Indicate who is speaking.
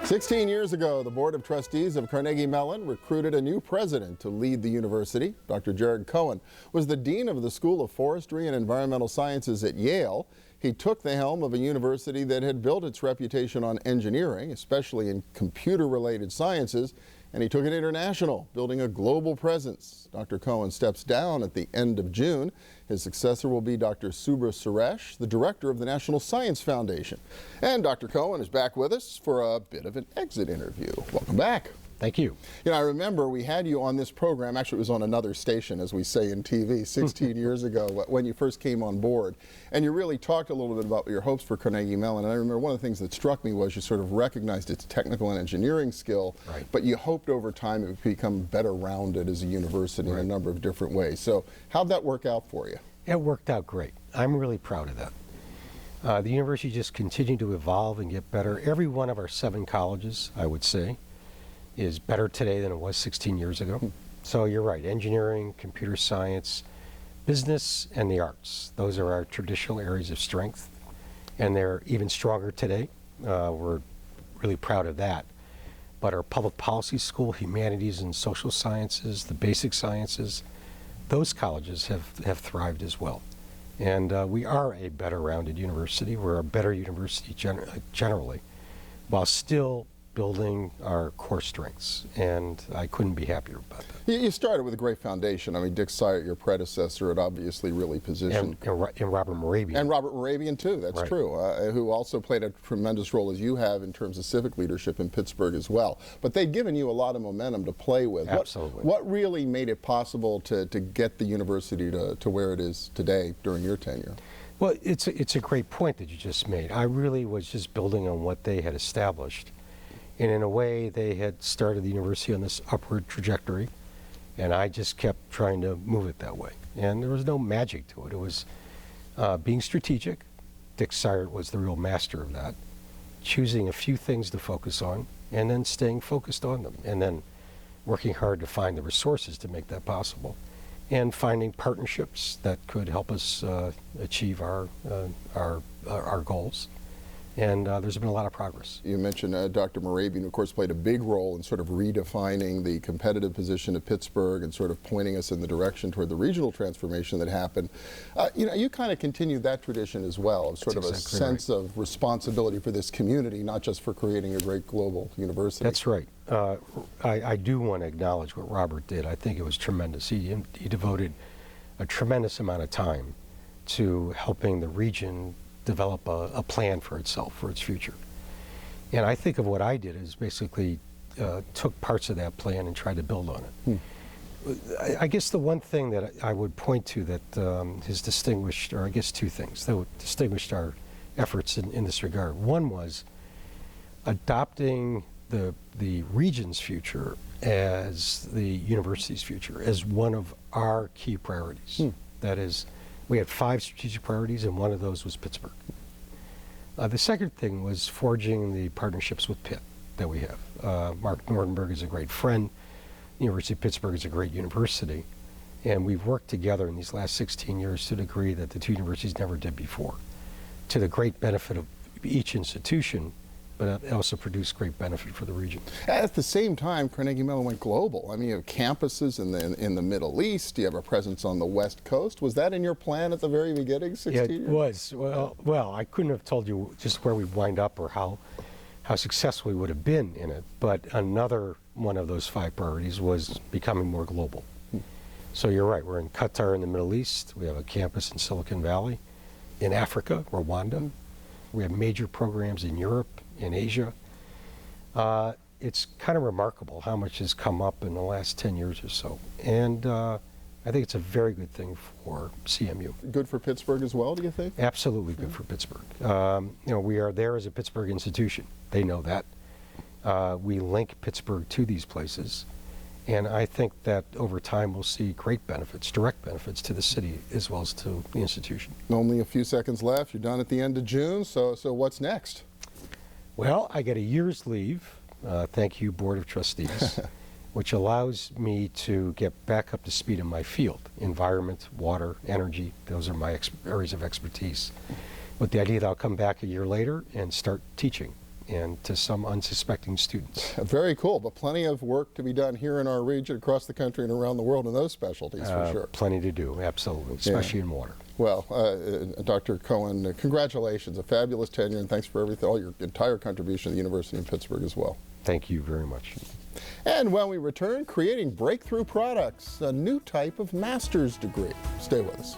Speaker 1: 16 years ago, the Board of Trustees of Carnegie Mellon recruited a new president to lead the university. Dr. Cohon was the dean of the School of Forestry and Environmental Sciences at Yale. He took the helm of a university that had built its reputation on engineering, especially in computer-related sciences, and he took it international, building a global presence. Dr. Cohon steps down at the end of June. His successor will be Dr. Subra Suresh, the director of the National Science Foundation. And Dr. Cohon is back with us for a bit of an exit interview. Welcome back.
Speaker 2: Thank you.
Speaker 1: You know, I remember we had you on this program, actually it was on another station, as we say in TV, 16 years ago when you first came on board. And you really talked a little bit about your hopes for Carnegie Mellon. And I remember one of the things that struck me was you sort of recognized its technical and engineering skill,
Speaker 2: right,
Speaker 1: but you hoped over time it would become better rounded as a university in a number of different ways. So how'd that work out for you?
Speaker 2: It worked out great. I'm really proud of that. The university just continued to evolve and get better. Every one of our 7 colleges, I would say, is better today than it was 16 years ago. So you're right, engineering, computer science, business, and the arts. Those are our traditional areas of strength, and they're even stronger today. We're really proud of that. But our public policy school, humanities and social sciences, the basic sciences, those colleges have thrived as well. And we are a better rounded university. We're a better university generally, while still building our core strengths, and I couldn't be happier about that.
Speaker 1: You started with a great foundation. I mean, Dick Syatt, your predecessor, had obviously really positioned.
Speaker 2: And Robert Moravian.
Speaker 1: And Robert Moravian, too, that's
Speaker 2: right,
Speaker 1: true, who also played a tremendous role, as you have, in terms of civic leadership in Pittsburgh as well. But they've given you a lot of momentum to play with.
Speaker 2: Absolutely.
Speaker 1: What really made it possible to get the university to where it is today during your tenure?
Speaker 2: Well, it's a great point that you just made. I really was just building on what they had established. And in a way, they had started the university on this upward trajectory, and I just kept trying to move it that way. And there was no magic to it. It was being strategic. Dick Syatt was the real master of that. Choosing a few things to focus on, and then staying focused on them, and then working hard to find the resources to make that possible, and finding partnerships that could help us achieve our goals. And there's been a lot of progress.
Speaker 1: You mentioned Dr. Moravian, of course, played a big role in sort of redefining the competitive position of Pittsburgh and sort of pointing us in the direction toward the regional transformation that happened. You know, you kind of continued that tradition as well, of sort of a sense of responsibility for this community, not just for creating a great global university.
Speaker 2: That's right. I do want to acknowledge what Robert did. I think it was tremendous. He devoted a tremendous amount of time to helping the region develop a plan for itself, for its future. And I think of what I did as basically took parts of that plan and tried to build on it. I guess the one thing that I would point to that has distinguished, or I guess 2 things that distinguished our efforts in this regard. One was adopting the region's future as the university's future, as one of our key priorities. That is, we had 5 strategic priorities, and one of those was Pittsburgh. The second thing was forging the partnerships with Pitt that we have. Mark Nordenberg is a great friend. The University of Pittsburgh is a great university. And we've worked together in these last 16 years to a degree that the 2 universities never did before, to the great benefit of each institution, but it also produced great benefit for the region.
Speaker 1: At the same time, Carnegie Mellon went global. I mean, you have campuses in the Middle East. You have a presence on the West Coast. Was that in your plan at the very beginning, 16 years?
Speaker 2: Yeah, it was. Well, I couldn't have told you just where we'd wind up or how successful we would have been in it, but another one of those 5 priorities was becoming more global. So you're right, we're in Qatar in the Middle East. We have a campus in Silicon Valley. In Africa, Rwanda. We have major programs in Europe, in Asia. It's kind of remarkable how much has come up in the last 10 years or so. And I think it's a very good thing for CMU.
Speaker 1: Good for Pittsburgh as well, do you think?
Speaker 2: Absolutely good for Pittsburgh. You know, we are there as a Pittsburgh institution. They know that. We link Pittsburgh to these places. And I think that over time we'll see great benefits, direct benefits to the city as well as to the institution.
Speaker 1: Only a few seconds left. You're done at the end of June, so what's next?
Speaker 2: Well, I get a year's leave, thank you, Board of Trustees, which allows me to get back up to speed in my field, environment, water, energy. Those are my areas of expertise. With the idea that I'll come back a year later and start teaching and to some unsuspecting students.
Speaker 1: Very cool, but plenty of work to be done here in our region, across the country, and around the world in those specialties, for sure.
Speaker 2: Plenty to do, absolutely, especially in water.
Speaker 1: Well, Dr. Cohon, congratulations, a fabulous tenure, and thanks for everything, all your entire contribution to the University of Pittsburgh as well.
Speaker 2: Thank you very much.
Speaker 1: And when we return, creating breakthrough products, a new type of master's degree. Stay with us.